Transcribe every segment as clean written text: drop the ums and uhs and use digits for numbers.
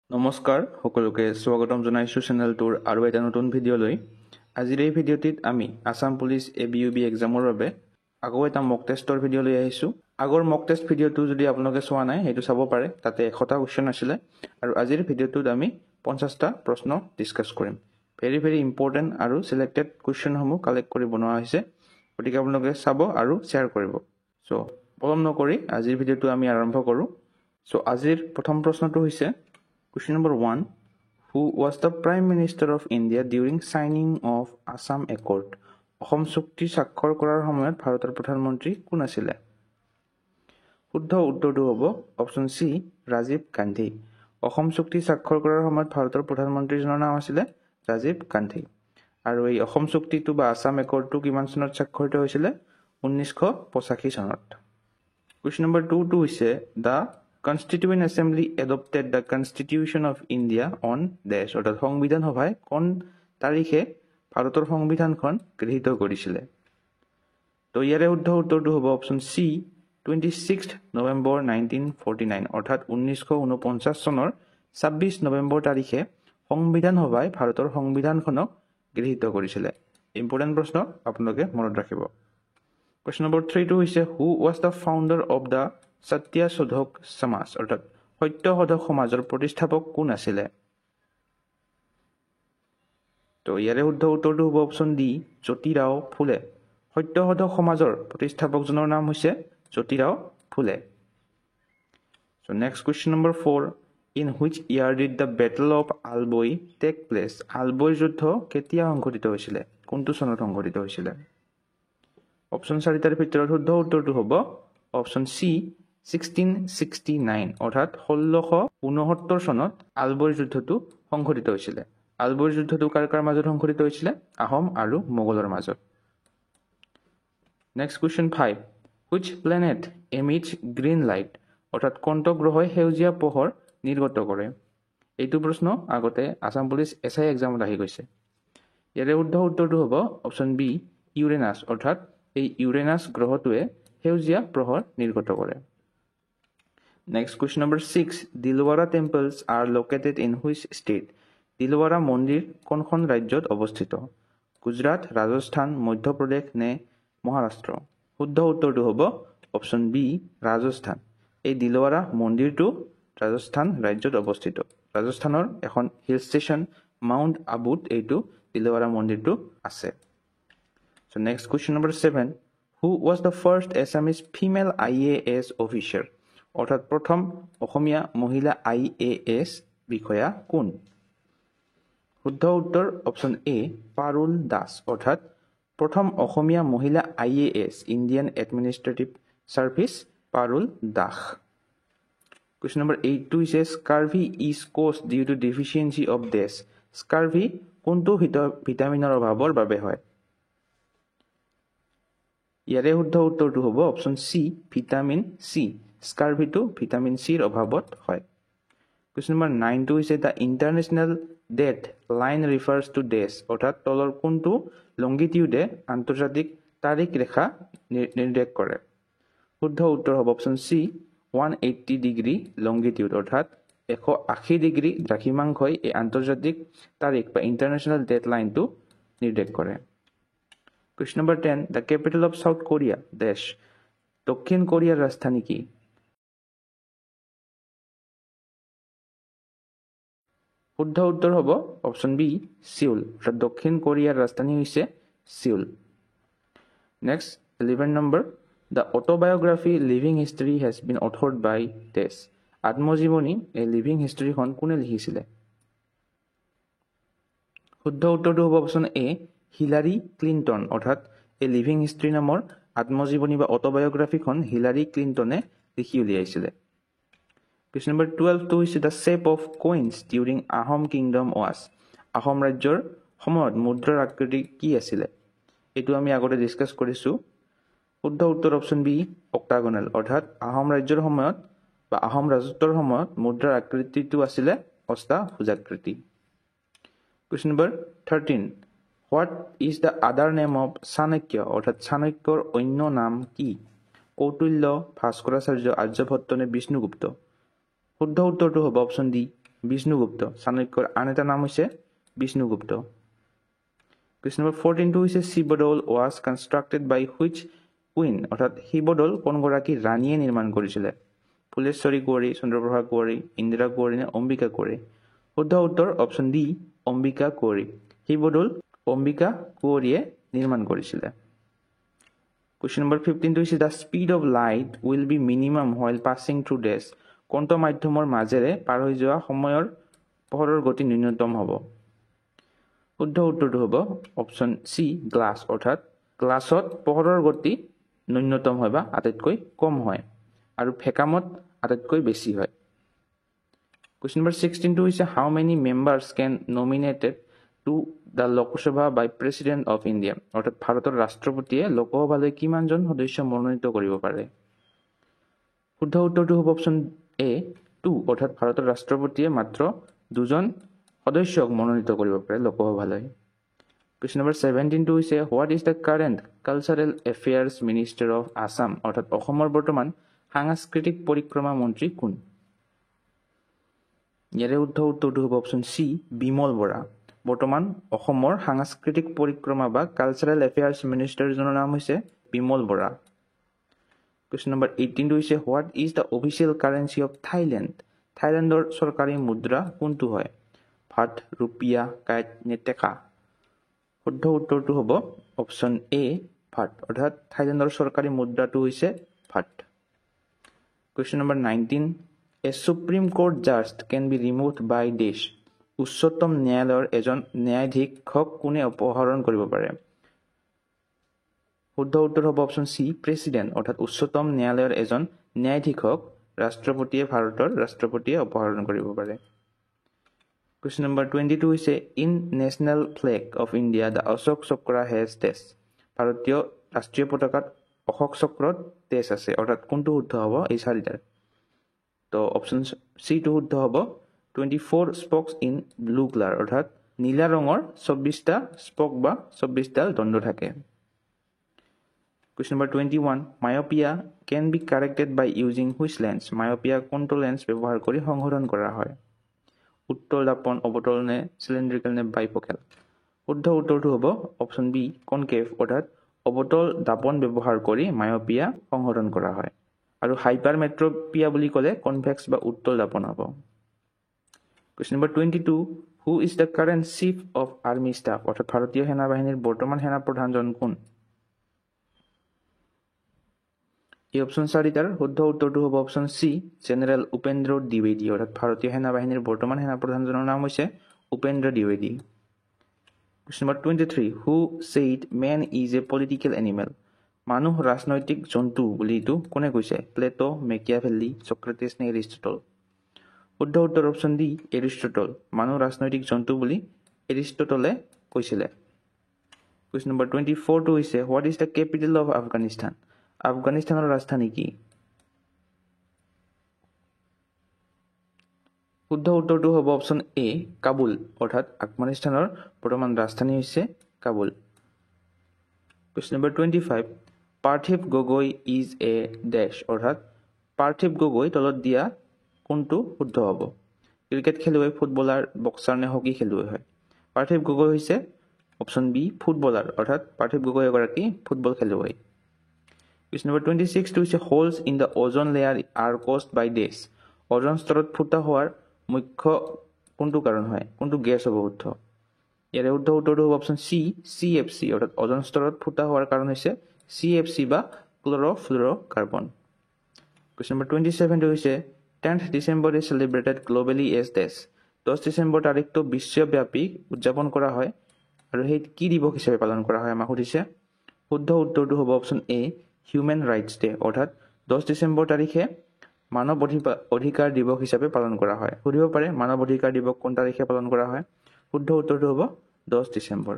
নমস্কাৰ সকলোকে স্বাগতম জনাইছোঁ চেনেলটোৰ আৰু এটা নতুন ভিডিঅ'লৈ। আজিৰ এই ভিডিঅ'টিত আমি আসাম পুলিচ ABUB এক্সামৰ বাবে আকৌ এটা মক টেষ্টৰ ভিডিঅ' লৈ আহিছোঁ। আগৰ মক টেষ্ট ভিডিঅ'টো যদি আপোনালোকে চোৱা নাই সেইটো চাব পাৰে, তাতে 100টা কুৱেশ্যন আছিলে আৰু আজিৰ ভিডিঅ'টোত আমি 50টা প্ৰশ্ন ডিছকাছ কৰিম। ভেৰি ইম্পৰ্টেণ্ট আৰু চিলেক্টেড কুৱেশ্যনসমূহ কালেক্ট কৰি বনোৱা হৈছে, গতিকে আপোনালোকে চাব আৰু শ্বেয়াৰ কৰিব। চ' পলম নকৰি আজিৰ ভিডিঅ'টো আমি আৰম্ভ কৰোঁ। চ' আজিৰ প্ৰথম প্ৰশ্নটো হৈছে Question number 1. Who was the Prime Minister of India during signing of Assam Accord? Assam চুক্তি স্বাক্ষৰ কৰাৰ সময়ত ভাৰতৰ প্ৰধানমন্ত্ৰী কোন আছিলে? শুদ্ধ উত্তৰটো হ'ব অপশ্যন চি, ৰাজীৱ গান্ধী। অসম চুক্তি স্বাক্ষৰ কৰাৰ সময়ত ভাৰতৰ প্ৰধানমন্ত্ৰীজনৰ নাম আছিলে ৰাজীৱ গান্ধী। আৰু এই অসম চুক্তিটো বা আসাম একৰ্ডটো কিমান চনত স্বাক্ষৰিত হৈছিলে? 1985 চনত। Question number 2 হৈছে the Constituent Assembly adopted the Constitution of India on dash অৰ্থাৎ সংবিধান সভাই কোন তাৰিখে ভাৰতৰ সংবিধানখন গৃহীত কৰিছিলে? তো ইয়াৰে শুদ্ধ উত্তৰটো হ'ব অপশ্যন চি, 26 নৱেম্বৰ 1949 অৰ্থাৎ 1949 চনৰ 26 নৱেম্বৰ তাৰিখে সংবিধান সভাই ভাৰতৰ সংবিধানখনক গৃহীত কৰিছিলে। ইম্পৰ্টেণ্ট প্ৰশ্ন, আপোনালোকে মনত ৰাখিব। Question number 3 হৈছে Who was the founder of the সত্যাশোধক সমাজ অৰ্থাৎ সত্যশোধক সমাজৰ প্ৰতিষ্ঠাপক কোন আছিলে? তো ইয়াৰে শুদ্ধ উত্তৰটো হ'ব অপশ্যন ডি, জ্যোতিৰাও ফুলে। সত্যশোধক সমাজৰ প্ৰতিষ্ঠাপকজনৰ নাম হৈছে জ্যোতিৰাও ফুলে। So next question number 4. In which year did the Battle of Alboy take place? আলবৈ যুদ্ধ কেতিয়া সংঘটিত হৈছিলে? কোনটো চনত সংঘটিত হৈছিলে? অপশ্যন 4টাৰ ভিতৰত শুদ্ধ উত্তৰটো হ'ব অপশ্যন চি, 1669 অৰ্থাৎ 1669 চনত আলবৈৰ যুদ্ধটো সংঘটিত হৈছিলে। আলবৈৰ যুদ্ধটো কাৰ কাৰ মাজত সংঘটিত হৈছিলে? আহোম আৰু মোগলৰ মাজত। Next question 5. Which planet emits green light অৰ্থাৎ কোনটো গ্ৰহই সেউজীয়া পোহৰ নিৰ্গত কৰে? এইটো প্ৰশ্ন আগতে আসাম পুলিচ SI এক্সামত আহি গৈছে। ইয়াৰে শুদ্ধ উত্তৰটো হ'ব অপশ্যন বি, ইউৰেনাছ অৰ্থাৎ এই ইউৰেনাছ গ্ৰহটোৱে সেউজীয়া পোহৰ নিৰ্গত কৰে। Next question number 6. Dilwara temples are located in which state? Dilwara মন্দিৰ কোনখন ৰাজ্যত অৱস্থিত? গুজৰাট, ৰাজস্থান, মধ্যপ্ৰদেশ নে মহাৰাষ্ট্ৰ? শুদ্ধ উত্তৰটো হ'ব অপশ্যন বি, ৰাজস্থান। এই দিলৱাৰা মন্দিৰটো ৰাজস্থান ৰাজ্যত অৱস্থিত। ৰাজস্থানৰ এখন হিল ষ্টেচন মাউণ্ট আবুত এইটো দিলৱাৰা মন্দিৰটো আছে। So next question number 7. Who was the first Assamese female IAS officer? অৰ্থাৎ প্ৰথম অসমীয়া মহিলা IAS বিষয়া কোন? শুদ্ধ উত্তৰ অপশ্যন এ, পাৰুল দাস অৰ্থাৎ প্ৰথম অসমীয়া মহিলা IAS Indian Administrative Service Parul Das. Question number 8 হৈছে scurvy is cause due to deficiency of ডেছ। স্কাৰ্ভি কোনটো ভিটামিনৰ অভাৱৰ বাবে হয়? ইয়াৰে শুদ্ধ উত্তৰটো হ'ব অপশ্যন চি, ভিটামিন চি। স্কাৰ্ভিটো ভিটামিন চিৰ অভাৱত হয়। Question number 9 হৈছে the international date line refers to ডেছ অৰ্থাৎ তলৰ কোনটো লংগিটিউডে আন্তৰ্জাতিক তাৰিখ ৰেখা নিৰ্দেশ কৰে? শুদ্ধ উত্তৰ হ'ব অপশ্যন চি, 180 ডিগ্ৰী লংগিটিউড অৰ্থাৎ 180 ডিগ্ৰী দ্ৰাঘিমাংশই এই আন্তৰ্জাতিক তাৰিখ বা ইণ্টাৰনেশ্যনেল ডেট লাইনটো নিৰ্দেশ কৰে। Question number 10. The capital of South Korea dash দক্ষিণ কোৰিয়াৰ ৰাজধানী কি? শুদ্ধ উত্তৰ হ'ব অপশ্যন বি, সিউল অৰ্থাৎ দক্ষিণ কোৰিয়াৰ ৰাজধানী হৈছে Seoul. Next 11 number. The autobiography Living History has been authored by dash আত্মজীৱনী এই লিভিং হিষ্টৰীখন কোনে লিখিছিলে? শুদ্ধ উত্তৰটো হ'ব অপশ্যন এ, হিলাৰী ক্লিণ্টন অৰ্থাৎ এই লিভিং হিষ্ট্ৰী নামৰ আত্মজীৱনী বা অটোবায়োগ্ৰাফীখন হিলাৰী ক্লিণ্টনে লিখি উলিয়াইছিলে। Question number 12 হৈছে the shape of coins during Ahom kingdom was. Ahom ৰাজ্যৰ সময়ত মুদ্ৰাৰ আকৃতি কি আছিলে? এইটো আমি আগতে ডিছকাছ কৰিছোঁ। শুদ্ধ উত্তৰ অপশ্যন বি, অক্টাগনেল অৰ্থাৎ আহোম ৰাজ্যৰ সময়ত বা আহোম ৰাজত্বৰ সময়ত মুদ্ৰাৰ আকৃতিটো আছিলে অষ্টাভুজাকৃতি। Question number 13. What is the other name of Chanakya অৰ্থাৎ চাণক্যৰ অন্য নাম কি? কৌটিল্য, ভাস্কৰাচাৰ্য, আৰ্যভট্ট নে বিষ্ণুগুপ্ত? শুদ্ধ উত্তৰটো হ'ব অপশ্যন ডি, বিষ্ণুগুপ্ত চাণক্যৰ আন এটা নাম হৈছে বিষ্ণুগুপ্ত কুৱেশ্যন নম্বৰ 14 হৈছে Sivadol was constructed by which queen অৰ্থাৎ শিৱদৌল কোনগৰাকী ৰাণীয়ে নিৰ্মাণ কৰিছিলে ফুলেশ্বৰী কুঁৱৰী চন্দ্ৰপ্ৰভা কুঁৱৰী ইন্দিৰা কুঁৱৰী নে অম্বিকা কুঁৱৰী শুদ্ধ উত্তৰ অপশ্যন ডি অম্বিকা কুঁৱৰী শিৱদৌল অম্বিকা কুঁৱৰীয়ে নিৰ্মাণ কৰিছিলে Question number 15 is the speed of light will be minimum while passing through days. কোনটো মাধ্যমৰ মাজেৰে পাৰ হৈ যোৱা সময়ৰ পোহৰৰ গতি ন্যূনতম হ'ব শুদ্ধ উত্তৰটো হ'ব অপশ্যন সি গ্লাছ অৰ্থাৎ গ্লাছত পোহৰৰ গতি ন্যূনতম হয় বা আটাইতকৈ কম হয় আৰু ভেকামত আটাইতকৈ বেছি হয় Question number 16 is how many members can nominated to the Lok Sabha by President of India অৰ্থাৎ ভাৰতৰ ৰাষ্ট্ৰপতিয়ে লোকসভালৈ কিমানজন সদস্য মনোনীত কৰিব পাৰে শুদ্ধ উত্তৰটো হ'ব অপশ্যন এ 2 অৰ্থাৎ ভাৰতৰ ৰাষ্ট্ৰপতিয়ে মাত্ৰ দুজন সদস্যক মনোনীত কৰিব পাৰে লোকসভালৈ Question number 17 হৈছে what is the current cultural affairs minister of Assam অৰ্থাৎ অসমৰ বৰ্তমান সাংস্কৃতিক পৰিক্ৰমা মন্ত্ৰী কোন ইয়াৰে শুদ্ধ উত্তৰটো হ'ব অপশ্যন সি বিমল বৰা বৰ্তমান অসমৰ সাংস্কৃতিক পৰিক্ৰমা বা কালচাৰেল এফেয়াৰ্স মিনিষ্টাৰজনৰ নাম হৈছে বিমল বৰা Question number 18 হৈছে what is the official currency of Thailand থাইলেণ্ডৰ চৰকাৰী মুদ্ৰা কোনটো হয় ভাট ৰুপিয়া কাইট নে টেকা শুদ্ধ উত্তৰটো হ'ব অপশ্যন এ ভাট অৰ্থাৎ থাইলেণ্ডৰ চৰকাৰী মুদ্ৰাটো হৈছে ভাট Question number 19 A Supreme Court judge can be removed by dash উচ্চতম ন্যায়ালয়ৰ এজন ন্যায়াধীশক কোনে অপসাৰণ কৰিব পাৰে শুদ্ধ উত্তৰ হ'ব অপশ্যন সি প্ৰেসিডেন্ট অৰ্থাৎ উচ্চতম ন্যায়ালয়ৰ এজন ন্যায়াধীশক ৰাষ্ট্ৰপতিয়ে ভাৰতৰ ৰাষ্ট্ৰপতিয়ে অপসাৰণ কৰিব পাৰে Question number 22 হৈছে in national flag of India the Ashok Chakra has this ভাৰতীয় ৰাষ্ট্ৰীয় পতাকাত অশোক চক্ৰত তেজ আছে অৰ্থাৎ কোনটো শুদ্ধ হ'ব এই চাৰিটাৰ তো অপশ্যন সি টো শুদ্ধ হ'ব 24 spokes in blue color অৰ্থাৎ নীলা ৰঙৰ 24টা স্পক বা 24ডাল দণ্ড থাকে Question number 21 myopia can be corrected by using which lens myopia কোনটো লেন্স ব্যৱহাৰ কৰি সংশোধন কৰা হয় উত্তল দাপন অবতল নে সিলিন্ড্ৰিকেল নে বাইফোকেল শুদ্ধ উত্তৰটো হ'ব অপশ্যন বি কনকেভ অৰ্থাৎ অবতল দাপন ব্যৱহাৰ কৰি মায়োপিয়া সংশোধন কৰা হয় আৰু হাইপাৰমেট্ৰোপিয়া বুলি ক'লে কনভেক্স বা উত্তল দাপন হ'ব Question number 22 who is the current chief of army staff অৰ্থাৎ ভাৰতীয় সেনা বাহিনীৰ বৰ্তমান সেনা প্ৰধানজন কোন এই অপশ্যন চাৰিটাৰ শুদ্ধ উত্তৰটো হ'ব অপশ্যন সি জেনেৰেল উপেন্দ্ৰ দ্বিবেদী অৰ্থাৎ ভাৰতীয় সেনা বাহিনীৰ বৰ্তমান সেনা প্ৰধানজনৰ নাম হৈছে Upendra দ্বিবেদী Question number 23 who said man is a political animal মানুহ ৰাজনৈতিক জন্তু বুলি এইটো কোনে কৈছে প্লেটো মেকিয়াভেলি সক্ৰেটিছ নে এৰিষ্টটল শুদ্ধ উত্তৰ অপশ্যন ডি এৰিষ্টটল মানুহ ৰাজনৈতিক জন্তু বুলি এৰিষ্টটলে কৈছিলে Question number 24 টো হৈছে what is the capital of Afghanistan আফগানিস্তানৰ ৰাজধানী কি শুদ্ধ উত্তৰটো হ'ব অপশ্যন এ কাবুল অৰ্থাৎ আফগানিস্তানৰ বৰ্তমান ৰাজধানী হৈছে Kabul Question number 25 Parthiv Gogoi is a dash অৰ্থাৎ পাৰ্থিৱ গগৈ তলত দিয়া কোনটো শুদ্ধ হ'ব ক্ৰিকেট খেলুৱৈ ফুটবলাৰ বক্সাৰ নে হকি খেলুৱৈ হয় পাৰ্থিৱ গগৈ হৈছে অপশ্যন বি ফুটবলাৰ অৰ্থাৎ পাৰ্থিৱ গগৈ এগৰাকী ফুটবল খেলুৱৈ Question number 26 টো হৈছে holes in the ozone layer are caused by this ওজন স্তৰত ফুটা হোৱাৰ মুখ্য কোনটো কাৰণ হয় কোনটো গ্যাস হ'ব শুদ্ধ ইয়াৰে শুদ্ধ উত্তৰটো হ'ব অপশ্যন সি CFC অৰ্থাৎ ওজন স্তৰত ফুটা হোৱাৰ কাৰণ হৈছে CFC বা ক্লৰ'ফ্লুৰ'কাৰ্বন Question number 27 টো হৈছে 10th December is celebrated globally as this 10 December তাৰিখটো বিশ্বব্যাপী উদযাপন কৰা হয় আৰু সেই কি দিৱস হিচাপে পালন কৰা হয় আমাক সুধিছে শুদ্ধ উত্তৰটো হ'ব option a human rights day অৰ্থাৎ 10 ডিসেম্বৰ তাৰিখে মানৱ অধিকাৰ দিৱস হিচাপে পালন কৰা হয় সুধিব পাৰে মানৱ অধিকাৰ দিৱস কোন তাৰিখে পালন কৰা হয় শুদ্ধ উত্তৰটো হ'ব 10 ডিসেম্বৰ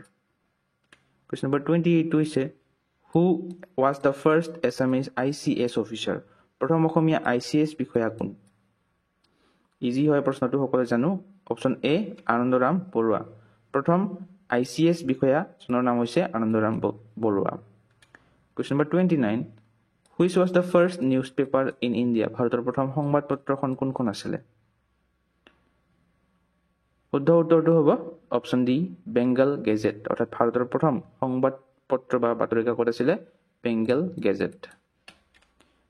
Question number 28 টো হৈছে who was the first Assamese ICS officer প্ৰথম অসমীয়া ICS বিষয়া কোন ইজি হয় প্ৰশ্নটো সকলোৱে জানো অপশ্যন এ আনন্দৰাম বৰুৱা প্ৰথম ICS বিষয়া জনৰ নাম হৈছে Anandaram Barua Question number 29 which was the first newspaper in India ভাৰতৰ প্ৰথম সংবাদপত্ৰখন কোনখন আছিল শুদ্ধ উত্তৰটো হ'ব অপশ্যন ডি বেংগল গেজেট অৰ্থাৎ ভাৰতৰ প্ৰথম সংবাদপত্ৰ বা বাতৰি কাকত আছিলে Bengal gadget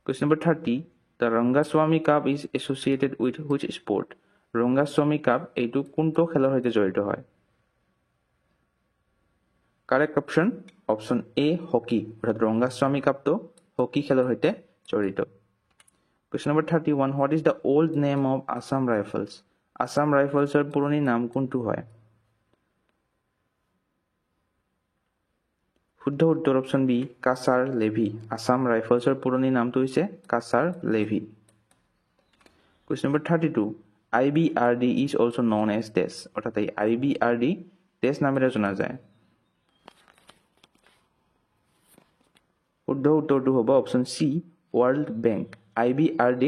Question number 30 The Rangaswamy Cup is associated with which sport Rangaswamy Cup এইটো কোনটো খেলৰ সৈতে জড়িত হয় Correct option A hockey অৰ্থাৎ Rangaswamy Cup তো হকি খেলৰ সৈতে জড়িত Question number 31 What is the old name of Assam Rifles Assam Rifles er পুৰণি নাম কোনটো হয় শুদ্ধ উত্তৰ option B Cachar levy Assam ৰাইফলছৰ পুৰণি নামটো হৈছে Cachar levy Question number 32 IBRD is also known as this অৰ্থাৎ এই IBRD দেশ নামেৰে জনা যায় শুদ্ধ উত্তৰটো হ'ব option C World Bank IBRD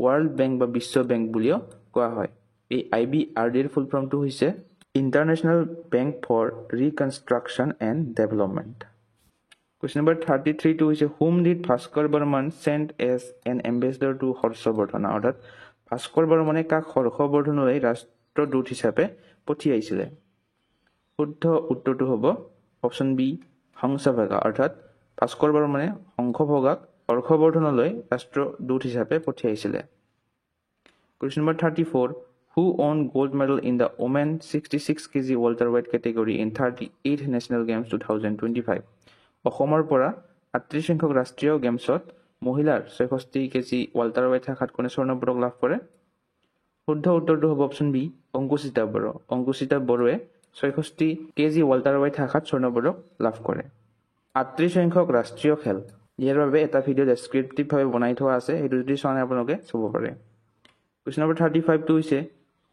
World Bank বা বিশ্ব ব্যাংক বুলিও কোৱা হয় এই IBRD এৰ ফুল ফৰ্মটো হৈছে international bank for reconstruction and development Question number 33 to is whom did Bhaskar Barman send as an ambassador to Harshavardhan অর্থাৎ ভাস্কৰ বৰ্মনে কাক হৰ্ষবৰ্ধনলৈ ৰাষ্ট্ৰদূত হিচাপে পঠিয়াইছিলে শুদ্ধ উত্তৰটো হ'ব অপশ্যন বি হংসভগা অৰ্থাৎ ভাস্কৰ বৰ্মনে হংসভগাক হৰ্ষবৰ্ধনলৈ ৰাষ্ট্ৰদূত হিচাপে পঠিয়াইছিলে Question number 34 Who won gold medal in the women 66 kg welterweight category in 38th National Games 2025 অসমৰ পৰা 38 সংখ্যক ৰাষ্ট্ৰীয় গেমছত মহিলাৰ 66 কেজি ওয়াল্টাৰৱেট শাখাত কোনে স্বৰ্ণ পদক লাভ কৰে শুদ্ধ উত্তৰটো হ'ব অপশ্যন বি অংকুচিতা বড়োৱে 66 কেজি ওয়াল্টাৰৱেট শাখাত স্বৰ্ণ পদক লাভ কৰে 38 সংখ্যক ৰাষ্ট্ৰীয় খেল ইয়াৰ বাবে এটা ভিডিও ডেসক্ৰিপটিভ ভাৱে বনাই থোৱা আছে সেইটো যদি চাই আপোনালোকে চাব পাৰে Question number 35 to is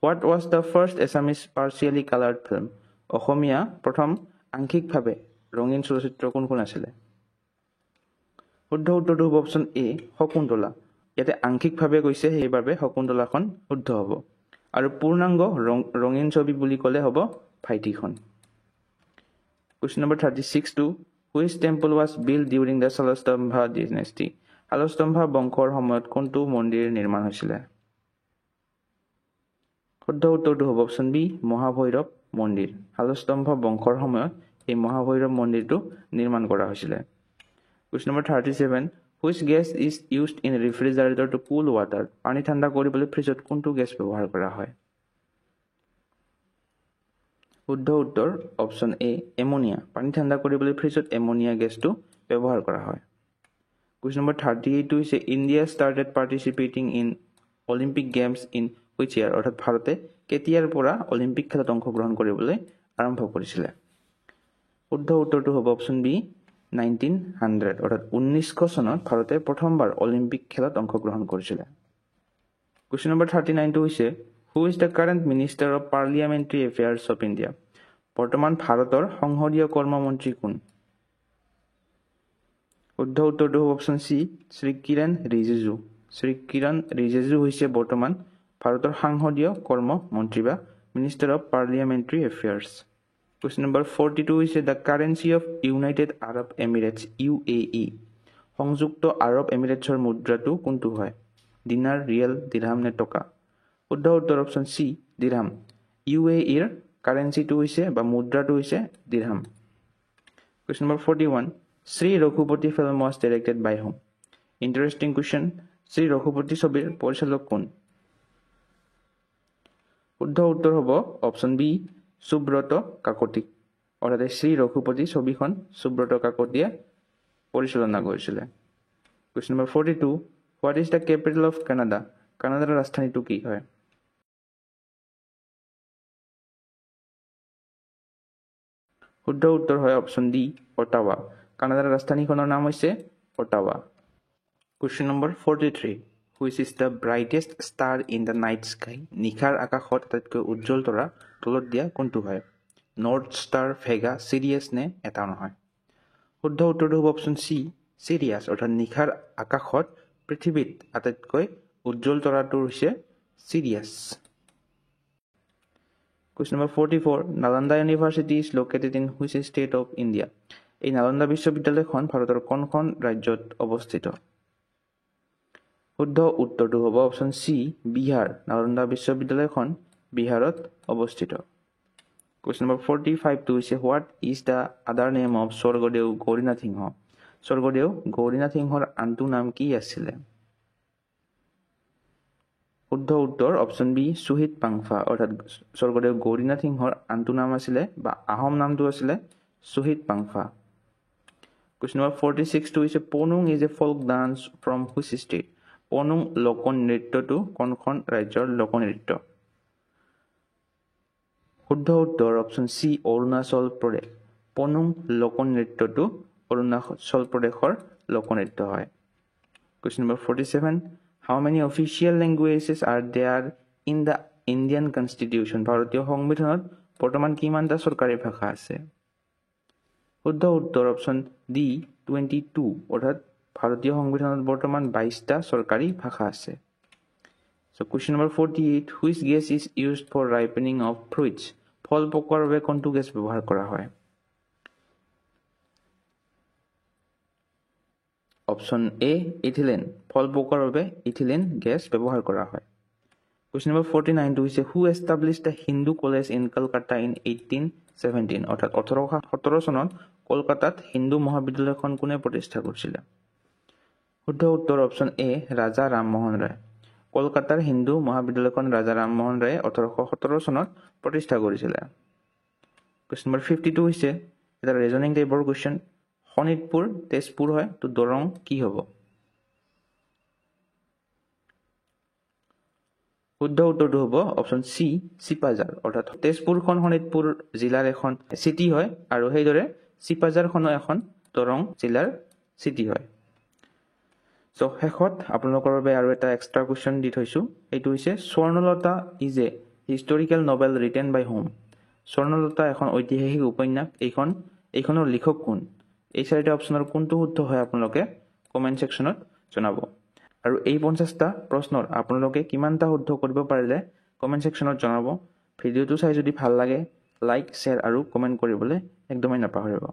What was the first Assamese partially colored film অসমীয়া প্ৰথম আংশিকভাৱে ৰঙীন চলচ্চিত্ৰ কোনখন আছিল শুদ্ধ উত্তৰটো হ'ব অপশ্যন এ শকুন্তলা ইয়াতে আংশিকভাৱে কৈছে সেইবাবে শকুন্তলাখন শুদ্ধ হ'ব আৰু পূৰ্ণাংগ ৰঙীন ছবি বুলি ক'লে হ'ব ভাইটিখন Question number 36 to Which temple was built during the Salastambha dynasty Salastambha বংশৰ সময়ত কোনটো মন্দিৰ নিৰ্মাণ হৈছিল শুদ্ধ উত্তৰটো হ'ব অপশ্যন বি মহাভৈৰৱ মন্দিৰ শালস্তম্ভ বংশৰ সময়ত এই মহাভৈৰৱ মন্দিৰটো নিৰ্মাণ কৰা হৈছিল Question number 37 Which gas is used in refrigerator to cool water পানী ঠাণ্ডা কৰিবলৈ ফ্ৰিজত কোনটো গেছ ব্যৱহাৰ কৰা হয় শুদ্ধ উত্তৰ অপশ্যন এ এমোনিয়া পানী ঠাণ্ডা কৰিবলৈ ফ্ৰিজত এমোনিয়া গেছটো ব্যৱহাৰ কৰা হয় Question number 38 is India started participating in Olympic Games in which year অৰ্থাৎ ভাৰতে কেতিয়াৰ পৰা অলিম্পিক খেলত অংশগ্ৰহণ কৰিবলৈ আৰম্ভ কৰিছিল শুদ্ধ উত্তৰটো হ'ব অপশ্যন বি 1900 অৰ্থাৎ 1900 চনত ভাৰতে প্ৰথমবাৰ অলিম্পিক খেলত অংশগ্ৰহণ কৰিছিল Question number 39 টো হৈছে Who is the current Minister of Parliamentary Affairs of India বৰ্তমান ভাৰতৰ সংসদীয় কৰ্ম মন্ত্ৰী কোন শুদ্ধ উত্তৰটো হ'ব অপশ্যন সি শ্ৰী কিৰণ ৰিজিজু হৈছে বৰ্তমান ভাৰতৰ সংসদীয় কৰ্ম মন্ত্ৰী বা minister of parliamentary affairs Question number 42 is the currency of United Arab Emirates UAE সংযুক্ত আৰব এমিৰেটছৰ মুদ্ৰাটো কোনটো হয় দিনাৰ ৰিয়েল দিৰহাম নে টকা শুদ্ধ উত্তৰ অপশ্যন সি দিৰহাম UAE এৰ কাৰেন্সিটো হৈছে বা মুদ্ৰাটো হৈছে dirham Question number 41 Sri Raghupati film was directed by whom Interesting question Sri Raghupati ছবিৰ পৰিচালক কোন শুদ্ধ উত্তৰ হ'ব অপশ্যন বি সুব্ৰত কাকতি অৰ্থাৎ শ্ৰী ৰঘুপতি ছবিখন সুব্ৰত কাকতিয়ে পৰিচালনা কৰিছিল Question number 42 What is the capital of Canada কানাডাৰ ৰাজধানীটো কি হয় শুদ্ধ উত্তৰ হয় অপশ্যন ডি অটাৱা কানাডাৰ ৰাজধানীখনৰ নাম হৈছে অটাৱা Question number 43 Which is the brightest star in the night sky নিখাৰ আকাশত আটাইতকৈ উজ্জ্বল তৰা তলত দিয়া কোনটো হয় নৰ্থ ষ্টাৰ ভেগা সিৰিয়াছ নে এটা নহয় শুদ্ধ উত্তৰটো হ'ব অপশ্যন সি সিৰিয়াছ অৰ্থাৎ নিখাৰ আকাশত পৃথিৱীত আটাইতকৈ উজ্জ্বল তৰাটো হৈছে সিৰিয়াছ Question number 44 Nalanda University is located in which state of India এই নালন্দা বিশ্ববিদ্যালয়খন ভাৰতৰ কোনখন ৰাজ্যত অৱস্থিত শুদ্ধ উত্তৰটো হ'ব অপশ্যন সি বিহাৰ নালন্দা বিশ্ববিদ্যালয়খন বিহাৰত অৱস্থিত Question number 45 to is what is the other name of Swargadev Gaurinath Singh Swargadev Gaurinath Singhor antu naam ki asile শুদ্ধ উত্তৰ অপশন বি সুহিত পাংফা অৰ্থাৎ স্বৰ্গদেৱ গৌৰীনাথ সিংহৰ আনটো নাম আছিলে বা আহোম নামটো আছিলে সুহিত পাংফা Question number 46 to is Ponung is a folk dance from which state Ponung লোকনৃত্যটো কোনখন ৰাজ্যৰ লোকনৃত্য শুদ্ধ উত্তৰ অপশন সি অৰুণাচল প্ৰদেশ পনুং লোকনৃত্যটো অৰুণাচল প্ৰদেশৰ লোকনৃত্য হয় Question number 47 How many official languages are there in the Indian Constitution ভাৰতীয় সংবিধানত বৰ্তমান কিমানটা চৰকাৰী ভাষা আছে শুদ্ধ উত্তৰ অপশন ডি 22 অৰ্থাৎ ভাৰতীয় সংবিধানত বৰ্তমান 22টা চৰকাৰী ভাষা আছে So question number 48 which gas is used for ripening of fruits ফল পকোৱাৰ বাবে কোনটো গেছ ব্যৱহাৰ কৰা হয় অপশন এ ইথিলিন ফল পকোৱাৰ বাবে ইথিলিন গেছ ব্যৱহাৰ কৰা হয় Question number 49 to is who established the Hindu college in Kolkata in 1817 অৰ্থাৎ 1817 চনত কলকাতাত হিন্দু মহাবিদ্যালয়খন কোনে প্ৰতিষ্ঠা কৰিছিল শুদ্ধ উত্তৰ অপশন এ ৰাজা ৰামমোহন ৰায় কলকাতাৰ হিন্দু মহাবিদ্যালয়খন ৰাজা ৰামমোহন ৰায়ে 1817 চনত প্ৰতিষ্ঠা কৰিছিল Question number 52 হৈছে এটা ৰিজনিং টাইপৰ কোৱেশ্চন শোণিতপুৰ তেজপুৰ হয় তো দৰং কি হ'ব শুদ্ধ উত্তৰটো হ'ব অপশন সি সিপাজাৰ অৰ্থাৎ তেজপুৰখন শোণিতপুৰ জিলাৰ এখন সিটি হয় আৰু সেইদৰে সিপাজাৰখনো এখন দৰং জিলাৰ সিটি হয় সো শেষত আপোনালোকৰ বাবে আৰু এটা এক্সট্ৰা কোৱেশ্চন দি থৈছো এইটো হৈছে Swarnalata is a historical novel written by হোম স্বৰ্ণলতা এখন ঐতিহাসিক উপন্যাস এইখনৰ লিখক কোন এই চাৰিটা অপচনৰ কোনটো শুদ্ধ হয় আপোনালোকে কমেন্ট সেকশনত জনাব আৰু এই 50টা প্ৰশ্নৰ আপোনালোকে কিমানটা শুদ্ধ কৰিব পাৰিলে কমেন্ট সেকশনত জনাব ভিডিওটো চাই যদি ভাল লাগে লাইক শেয়াৰ আৰু কমেন্ট কৰিবলৈ একদমই নাপাহৰিব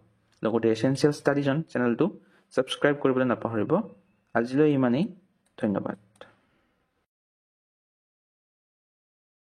লগতে এসেনশিয়াল ষ্টাডিজ অন চেনেলটো সাবস্ক্ৰাইব কৰিবলৈ নাপাহৰিব আজিলৈ ইমানেই ধন্যবাদ